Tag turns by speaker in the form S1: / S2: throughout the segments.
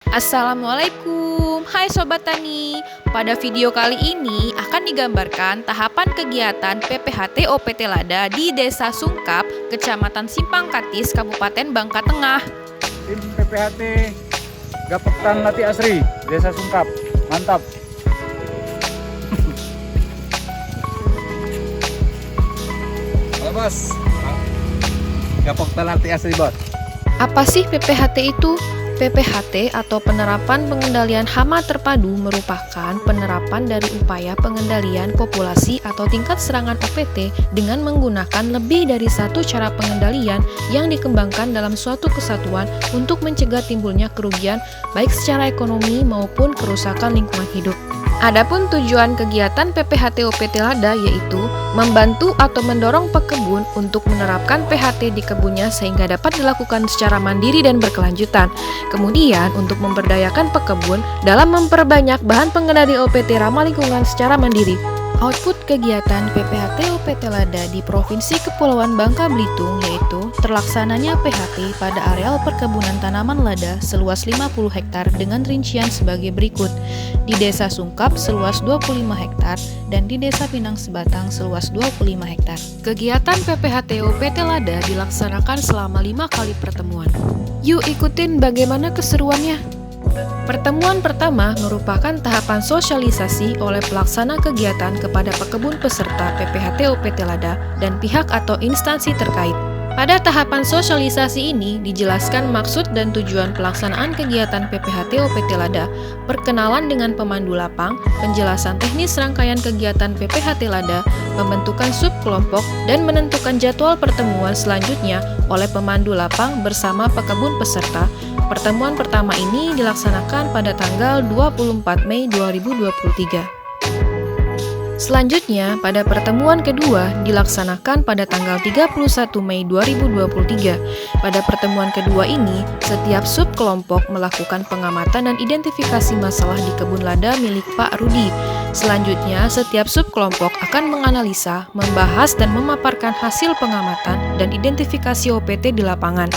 S1: Assalamualaikum, hai Sobat Tani. Pada video kali ini akan digambarkan tahapan kegiatan PPHT OPT Lada di Desa Sungkap, Kecamatan Simpang Katis, Kabupaten Bangka Tengah.
S2: Tim PPHT Gapektan Lati Asri, Desa Sungkap. Mantap. Halo bos, Gapektan Lati Asri bos.
S1: Apa sih PPHT itu? PPHT atau penerapan pengendalian hama terpadu merupakan penerapan dari upaya pengendalian populasi atau tingkat serangan OPT dengan menggunakan lebih dari satu cara pengendalian yang dikembangkan dalam suatu kesatuan untuk mencegah timbulnya kerugian baik secara ekonomi maupun kerusakan lingkungan hidup. Adapun tujuan kegiatan PPHT OPT Lada yaitu membantu atau mendorong pekebun untuk menerapkan PHT di kebunnya sehingga dapat dilakukan secara mandiri dan berkelanjutan. Kemudian untuk memberdayakan pekebun dalam memperbanyak bahan pengendali OPT ramah lingkungan secara mandiri. Output kegiatan PPHT OPT Lada di Provinsi Kepulauan Bangka Belitung yaitu terlaksananya PHT pada areal perkebunan tanaman lada seluas 50 hektar dengan rincian sebagai berikut. Di Desa Sungkap seluas 25 hektar dan di Desa Pinang Sebatang seluas 25 hektar. Kegiatan PPHT OPT Lada dilaksanakan selama 5 kali pertemuan. Yuk ikutin bagaimana keseruannya. Pertemuan pertama merupakan tahapan sosialisasi oleh pelaksana kegiatan kepada pekebun peserta PPHT OPT Lada dan pihak atau instansi terkait. Pada tahapan sosialisasi ini dijelaskan maksud dan tujuan pelaksanaan kegiatan PPHT OPT Lada, perkenalan dengan pemandu lapang, penjelasan teknis rangkaian kegiatan PPHT Lada, pembentukan subkelompok, dan menentukan jadwal pertemuan selanjutnya oleh pemandu lapang bersama pekebun peserta. Pertemuan pertama ini dilaksanakan pada tanggal 24 Mei 2023. Selanjutnya, pada pertemuan kedua dilaksanakan pada tanggal 31 Mei 2023. Pada pertemuan kedua ini, setiap subkelompok melakukan pengamatan dan identifikasi masalah di kebun lada milik Pak Rudi. Selanjutnya, setiap subkelompok akan menganalisa, membahas, dan memaparkan hasil pengamatan dan identifikasi OPT di lapangan.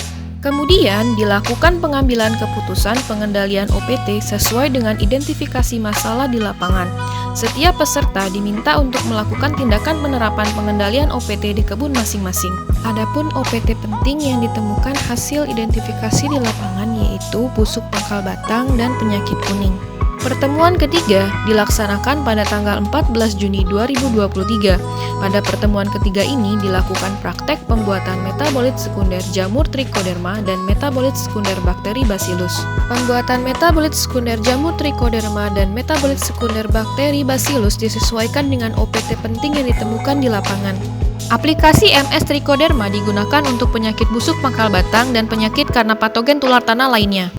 S1: Kemudian dilakukan pengambilan keputusan pengendalian OPT sesuai dengan identifikasi masalah di lapangan. Setiap peserta diminta untuk melakukan tindakan penerapan pengendalian OPT di kebun masing-masing. Adapun OPT penting yang ditemukan hasil identifikasi di lapangan yaitu busuk pangkal batang dan penyakit kuning. Pertemuan ketiga dilaksanakan pada tanggal 14 Juni 2023. Pada pertemuan ketiga ini dilakukan praktek pembuatan metabolit sekunder jamur Trichoderma dan metabolit sekunder bakteri Bacillus. Pembuatan metabolit sekunder jamur Trichoderma dan metabolit sekunder bakteri Bacillus disesuaikan dengan OPT penting yang ditemukan di lapangan. Aplikasi MS Trichoderma digunakan untuk penyakit busuk pangkal batang dan penyakit karena patogen tular tanah lainnya.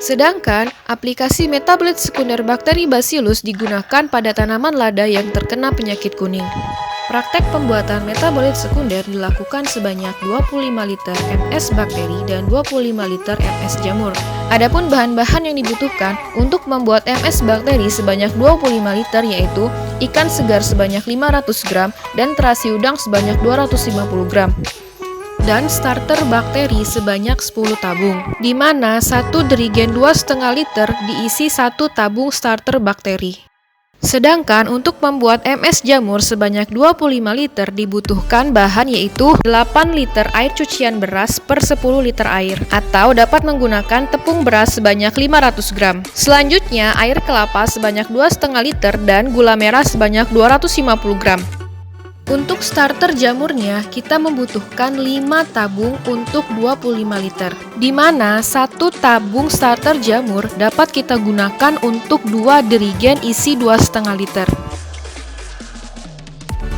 S1: Sedangkan aplikasi metabolit sekunder bakteri Bacillus digunakan pada tanaman lada yang terkena penyakit kuning. Praktek pembuatan metabolit sekunder dilakukan sebanyak 25 liter MS bakteri dan 25 liter MS jamur. Adapun bahan-bahan yang dibutuhkan untuk membuat MS bakteri sebanyak 25 liter yaitu ikan segar sebanyak 500 gram dan terasi udang sebanyak 250 gram. Dan starter bakteri sebanyak 10 tabung, di mana satu derigen 2,5 liter diisi satu tabung starter bakteri. Sedangkan untuk membuat MS jamur sebanyak 25 liter dibutuhkan bahan yaitu 8 liter air cucian beras per 10 liter air, atau dapat menggunakan tepung beras sebanyak 500 gram. Selanjutnya air kelapa sebanyak 2,5 liter dan gula merah sebanyak 250 gram. Untuk starter jamurnya, kita membutuhkan 5 tabung untuk 25 liter, di mana satu tabung starter jamur dapat kita gunakan untuk 2 derigen isi 2,5 liter.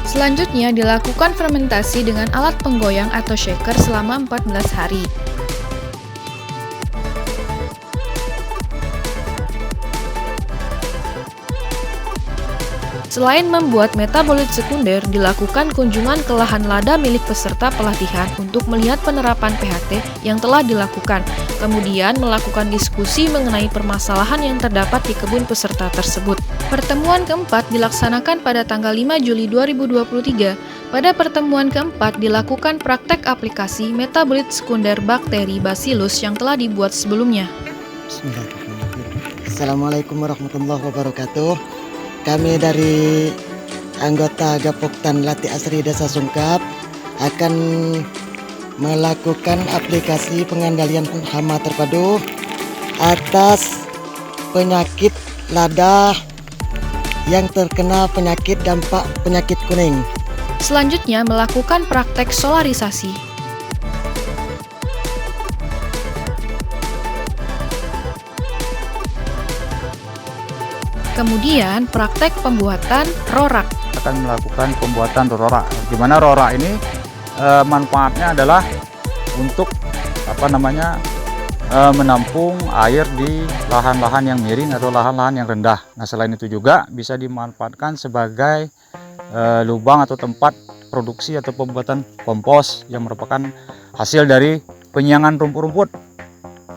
S1: Selanjutnya dilakukan fermentasi dengan alat penggoyang atau shaker selama 14 hari. Selain membuat metabolit sekunder, dilakukan kunjungan ke lahan lada milik peserta pelatihan untuk melihat penerapan PHT yang telah dilakukan, kemudian melakukan diskusi mengenai permasalahan yang terdapat di kebun peserta tersebut. Pertemuan keempat dilaksanakan pada tanggal 5 Juli 2023. Pada pertemuan keempat dilakukan praktek aplikasi metabolit sekunder bakteri Bacillus yang telah dibuat sebelumnya.
S3: Assalamualaikum warahmatullahi wabarakatuh. Kami dari anggota Gapoktan Lati Asri Desa Sungkap akan melakukan aplikasi pengendalian hama terpadu atas penyakit lada yang terkena penyakit dampak penyakit kuning.
S1: Selanjutnya melakukan praktek solarisasi. Kemudian praktek pembuatan rorak.
S2: Akan melakukan pembuatan rorak. Di mana rorak ini manfaatnya adalah untuk menampung air di lahan-lahan yang miring atau lahan-lahan yang rendah. Nah, selain itu juga bisa dimanfaatkan sebagai lubang atau tempat produksi atau pembuatan kompos yang merupakan hasil dari penyiangan rumput-rumput.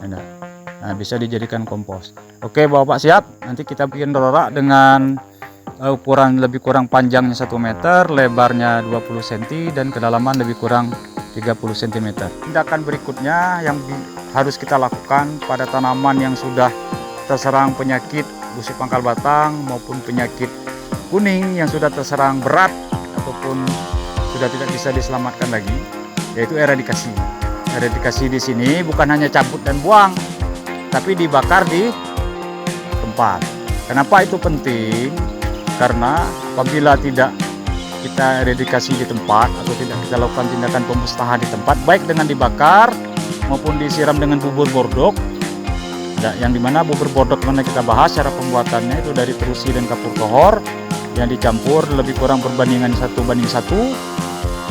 S2: Nah, bisa dijadikan kompos. Oke, Bapak siap? Nanti kita bikin rorak dengan ukuran lebih kurang panjangnya 1 meter, lebarnya 20 cm dan kedalaman lebih kurang 30 cm. Tindakan berikutnya yang harus kita lakukan pada tanaman yang sudah terserang penyakit busuk pangkal batang maupun penyakit kuning yang sudah terserang berat ataupun sudah tidak bisa diselamatkan lagi, yaitu eradikasi. Eradikasi di sini bukan hanya cabut dan buang, tapi dibakar di tempat. Kenapa itu penting? Karena apabila tidak kita eradikasi di tempat atau tidak kita lakukan tindakan pemusnahan di tempat, baik dengan dibakar maupun disiram dengan bubur bordok, yang dimana bubur bordok mana kita bahas cara pembuatannya itu dari terusi dan kapur tohor yang dicampur lebih kurang perbandingan 1:1.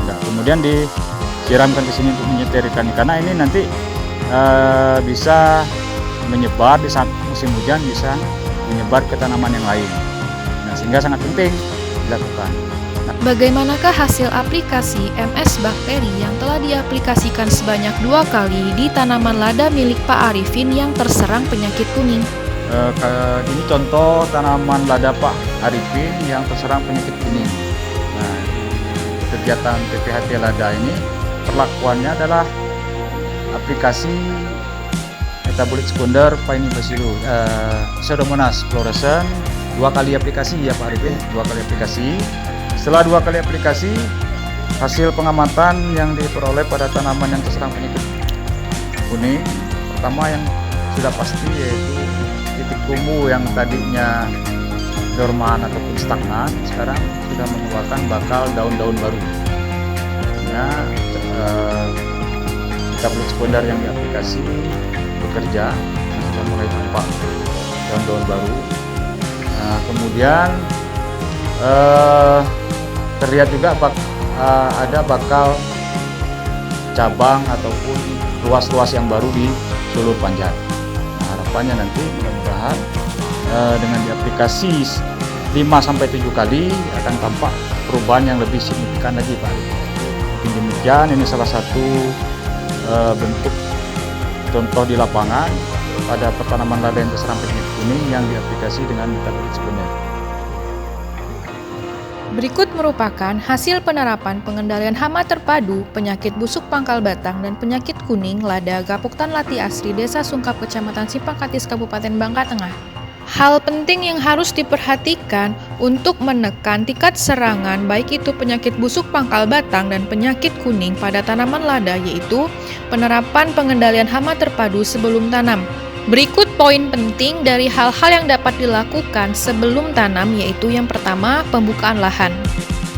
S2: Kemudian disiramkan ke sini untuk menyeterikan, karena ini nanti bisa menyebar di saat musim hujan, bisa menyebar ke tanaman yang lain. Nah, sehingga sangat penting dilakukan.
S1: Bagaimanakah hasil aplikasi MS bakteri yang telah diaplikasikan sebanyak 2 kali di tanaman lada milik Pak Arifin yang terserang penyakit kuning?
S2: Ini contoh tanaman lada Pak Arifin yang terserang penyakit kuning. Nah, kegiatan PPHT lada ini perlakuannya adalah aplikasi metabolit sekunder Bacillus Pseudomonas fluorescens 2 kali aplikasi ya Pak Arifin, 2 kali aplikasi. Setelah 2 kali aplikasi, hasil pengamatan yang diperoleh pada tanaman yang terserang penyakit kuning, pertama yang sudah pasti yaitu titik tumbuh yang tadinya dorman ataupun stagnan, sekarang sudah mengeluarkan bakal daun-daun baru. Artinya metabolit sekunder yang diaplikasi bekerja, sudah mulai tampak daun-daun baru. Nah, kemudian terlihat juga ada bakal cabang ataupun ruas-ruas yang baru di sulur panjang. Nah, harapannya nanti mudah-mudahan dengan diaplikasi 5-7 kali akan tampak perubahan yang lebih signifikan lagi Pak. Mungkin demikian, ini salah satu bentuk contoh di lapangan pada tanaman lada yang terserang penyakit kuning yang diaplikasi dengan metabolit sekunder.
S1: Berikut merupakan hasil penerapan pengendalian hama terpadu, penyakit busuk pangkal batang, dan penyakit kuning lada Gapoktan Lati Asri Desa Sungkap Kecamatan Simpangkatis Kabupaten Bangka Tengah. Hal penting yang harus diperhatikan untuk menekan tingkat serangan baik itu penyakit busuk pangkal batang dan penyakit kuning pada tanaman lada, yaitu penerapan pengendalian hama terpadu sebelum tanam. Berikut poin penting dari hal-hal yang dapat dilakukan sebelum tanam, yaitu yang pertama, pembukaan lahan.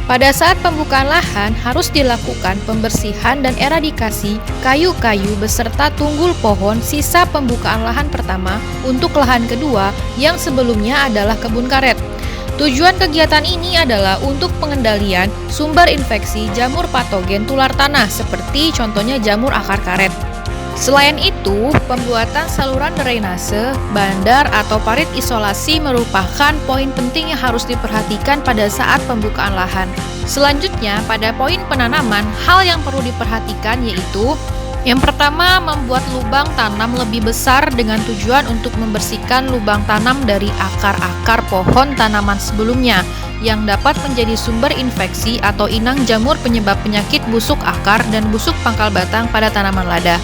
S1: Pada saat pembukaan lahan harus dilakukan pembersihan dan eradikasi kayu-kayu beserta tunggul pohon sisa pembukaan lahan pertama untuk lahan kedua yang sebelumnya adalah kebun karet. Tujuan kegiatan ini adalah untuk pengendalian sumber infeksi jamur patogen tular tanah seperti contohnya jamur akar karet. Selain itu, pembuatan saluran drainase, bandar atau parit isolasi merupakan poin penting yang harus diperhatikan pada saat pembukaan lahan. Selanjutnya, pada poin penanaman, hal yang perlu diperhatikan yaitu yang pertama, membuat lubang tanam lebih besar dengan tujuan untuk membersihkan lubang tanam dari akar-akar pohon tanaman sebelumnya. yang dapat menjadi sumber infeksi atau inang jamur penyebab penyakit busuk akar dan busuk pangkal batang pada tanaman lada.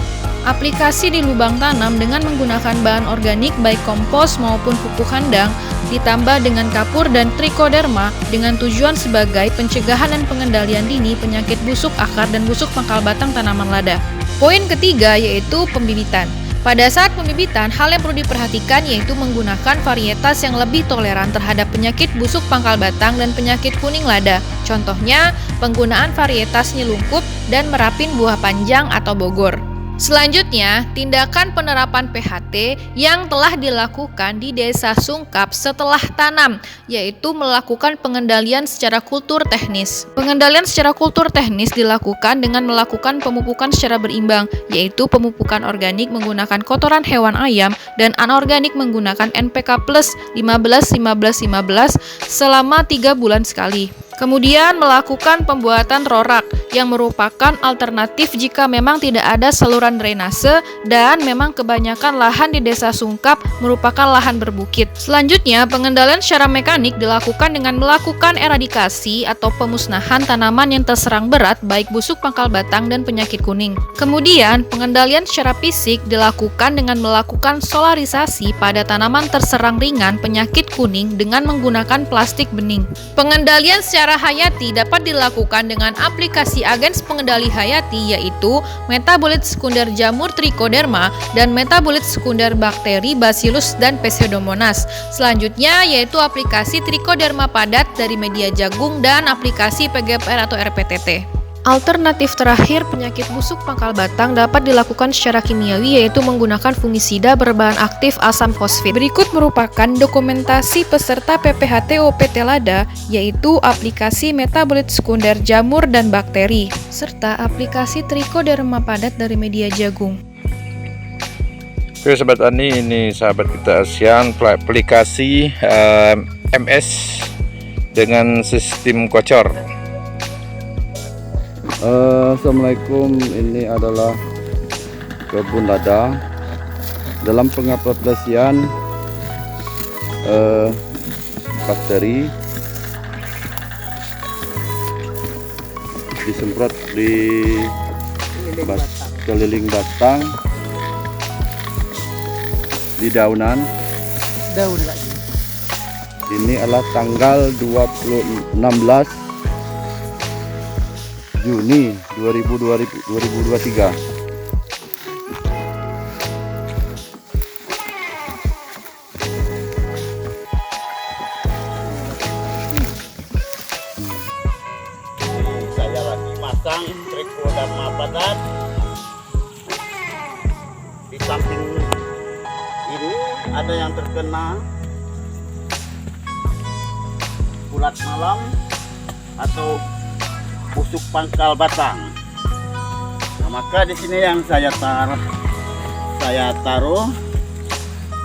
S1: Aplikasi di lubang tanam dengan menggunakan bahan organik baik kompos maupun pupuk kandang ditambah dengan kapur dan trichoderma dengan tujuan sebagai pencegahan dan pengendalian dini penyakit busuk akar dan busuk pangkal batang tanaman lada. Poin ketiga yaitu pembibitan. Pada saat pembibitan, hal yang perlu diperhatikan yaitu menggunakan varietas yang lebih toleran terhadap penyakit busuk pangkal batang dan penyakit kuning lada. Contohnya, penggunaan varietas nyelungkup dan merapin buah panjang atau bogor. Selanjutnya, tindakan penerapan PHT yang telah dilakukan di Desa Sungkap setelah tanam, yaitu melakukan pengendalian secara kultur teknis. Pengendalian secara kultur teknis dilakukan dengan melakukan pemupukan secara berimbang, yaitu pemupukan organik menggunakan kotoran hewan ayam dan anorganik menggunakan NPK plus 15-15-15 selama 3 bulan sekali. Kemudian melakukan pembuatan rorak yang merupakan alternatif jika memang tidak ada saluran drainase dan memang kebanyakan lahan di Desa Sungkap merupakan lahan berbukit. Selanjutnya, pengendalian secara mekanik dilakukan dengan melakukan eradikasi atau pemusnahan tanaman yang terserang berat baik busuk pangkal batang dan penyakit kuning. Kemudian, pengendalian secara fisik dilakukan dengan melakukan solarisasi pada tanaman terserang ringan penyakit kuning dengan menggunakan plastik bening. Pengendalian secara hayati dapat dilakukan dengan aplikasi agens pengendali hayati yaitu metabolit sekunder jamur trichoderma dan metabolit sekunder bakteri Bacillus dan Pseudomonas. Selanjutnya yaitu aplikasi trichoderma padat dari media jagung dan aplikasi PGPR atau RPTT. Alternatif terakhir penyakit busuk pangkal batang dapat dilakukan secara kimiawi yaitu menggunakan fungisida berbahan aktif asam fosfit. Berikut merupakan dokumentasi peserta PPHT OPT lada yaitu aplikasi metabolit sekunder jamur dan bakteri serta aplikasi trichoderma padat dari media jagung.
S4: Oke Sobat Tani, ini sahabat kita ASEAN aplikasi MS dengan sistem kocor.
S5: Assalamualaikum, ini adalah kebun lada. Dalam pengaplikasian bakteri disemprot di keliling batang, di daunan. Ini adalah tanggal 16 Juni 2023.
S6: Saya lagi masang trichoderma padat. Di samping ini ada yang terkena ulat malam atau busuk pangkal batang. Nah, maka di sini yang saya taruh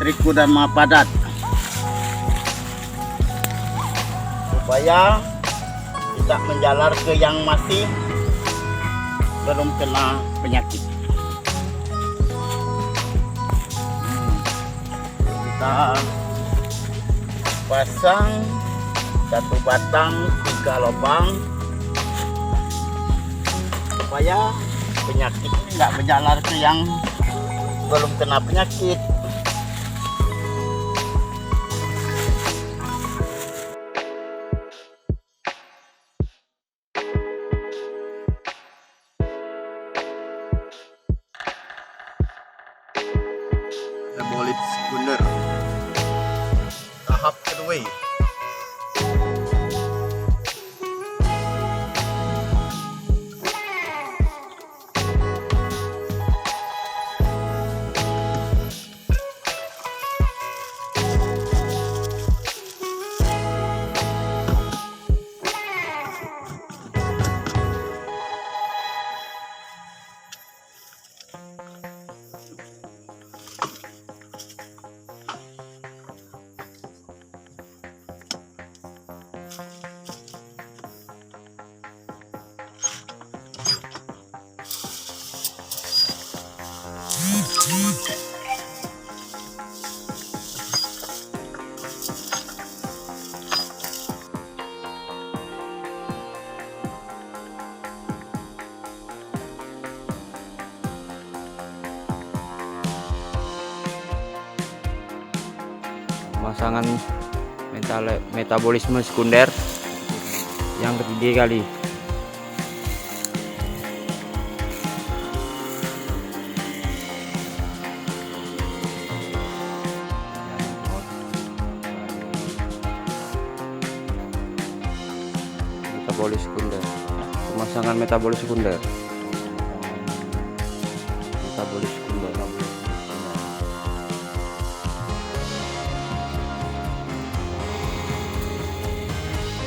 S6: trichoderma padat supaya tidak menjalar ke yang masih belum kena penyakit. Kita pasang 1 batang 3 lubang supaya penyakit ini nggak menjalar ke yang belum kena penyakit. Metabolit sekunder tahap kedua.
S2: pemasangan metabolisme sekunder yang ketiga kali. Metabolis sekunder, pemasangan metabolis sekunder. Metabolis sekunder.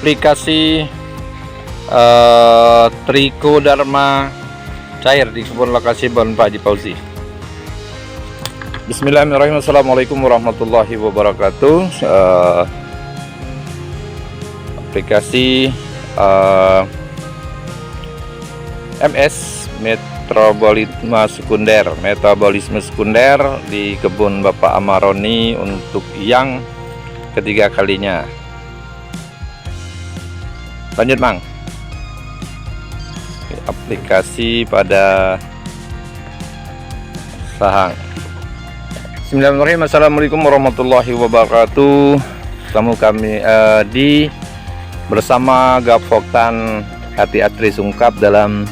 S4: Aplikasi Trichoderma cair di kebun lokasi Bon Pak Haji Fauzi. Bismillahirrahmanirrahim. Assalamualaikum warahmatullahi wabarakatuh. Aplikasi MS metabolisme sekunder di kebun Bapak Amaroni untuk yang ketiga kalinya. Lanjut Mang. Aplikasi pada sahang. Bismillahirrahmanirrahim. Assalamualaikum warahmatullahi wabarakatuh. Ketemu kami bersama Gapoktan Hati Atri Sungkap dalam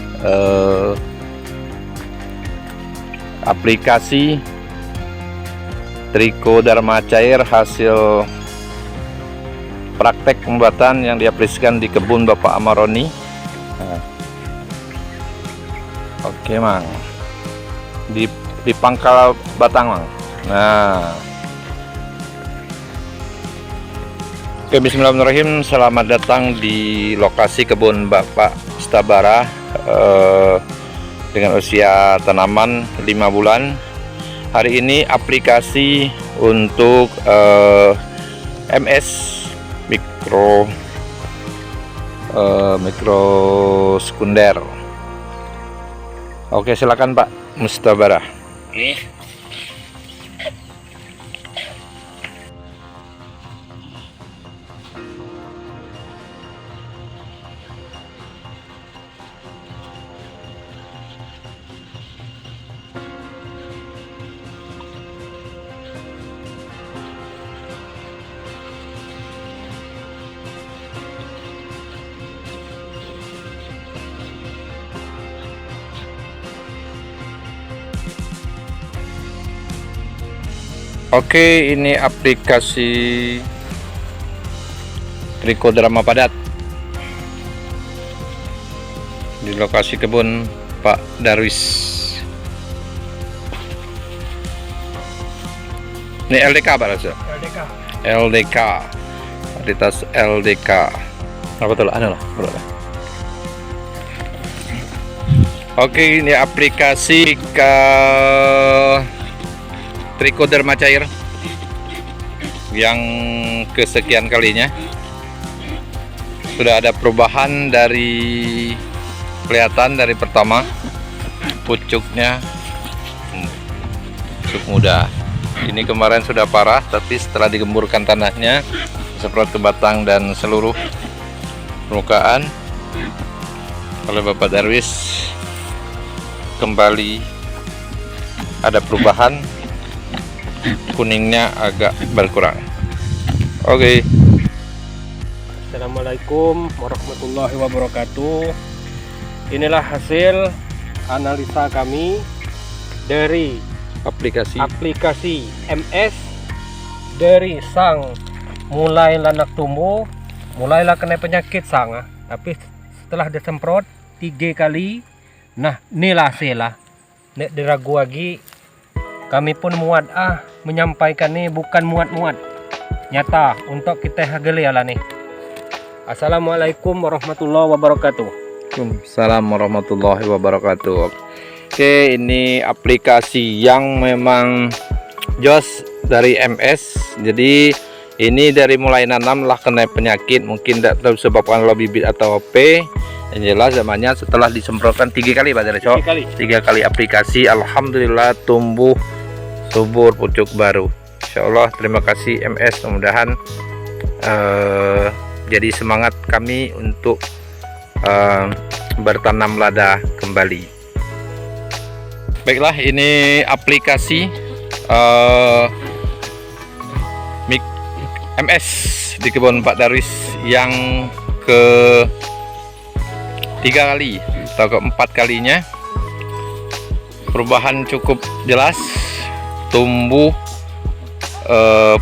S4: aplikasi Trichoderma cair hasil praktek pembuatan yang diaplikasikan di kebun Bapak Amaroni. Oke Mang, di pangkal batang Mang. Nah, oke, bismillahirrahmanirrahim. Selamat datang di lokasi kebun Bapak Stabara dengan usia tanaman 5 bulan. Hari ini aplikasi untuk MS mikro sekunder. Oke, silakan Pak Mustabara. Oke, ini aplikasi Trichoderma padat di lokasi kebun Pak Darwis. Ini LDK Pak Rasul? LDK. Varietas LDK. Apa tuh? Ada lah. Oke, ini aplikasi Trichoderma cair yang kesekian kalinya. Sudah ada perubahan dari kelihatan dari pertama pucuknya pucuk muda. Ini kemarin sudah parah, tapi setelah digemburkan tanahnya semprot ke batang dan seluruh permukaan oleh Bapak Darwis, kembali ada perubahan, kuningnya agak berkurang. Oke.
S7: Assalamualaikum warahmatullahi wabarakatuh. Inilah hasil analisa kami dari
S4: Aplikasi MS dari sang mulai lanak tumbuh, mulailah kena penyakit sang, tapi setelah disemprot 3 kali, nah inilah hasilnya. Nek diragu lagi, kami pun muat menyampaikan nih, bukan muat-muat, nyata untuk kita hageli ala nih. Assalamualaikum warahmatullahi wabarakatuh.
S7: Waalaikumsalam warahmatullahi wabarakatuh. Oke, ini aplikasi yang memang jos dari MS. Jadi ini dari mulai nanam lah kena penyakit, mungkin tidak tahu sebabkan lo bibit atau apa. Yang jelas zamannya setelah disemprotkan 3 kali Pak Dereco. 3 kali aplikasi, alhamdulillah tumbuh subur pucuk baru. Insyaallah, terima kasih MS, mudah-mudahan jadi semangat kami untuk bertanam lada kembali. Baiklah, ini aplikasi MS di kebun Pak Darwis yang ke 3 kali atau keempat kalinya. Perubahan cukup jelas, tumbuh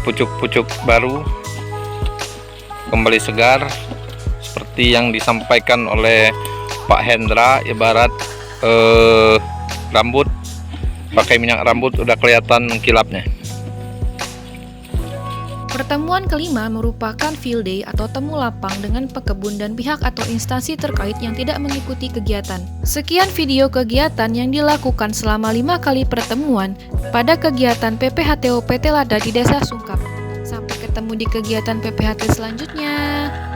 S7: pucuk-pucuk baru kembali segar seperti yang disampaikan oleh Pak Hendra, ibarat rambut pakai minyak rambut udah kelihatan mengkilapnya.
S1: Pertemuan kelima merupakan field day atau temu lapang dengan pekebun dan pihak atau instansi terkait yang tidak mengikuti kegiatan. Sekian video kegiatan yang dilakukan selama 5 kali pertemuan pada kegiatan PPHTO PT Lada di Desa Sungkap. Sampai ketemu di kegiatan PPHT selanjutnya.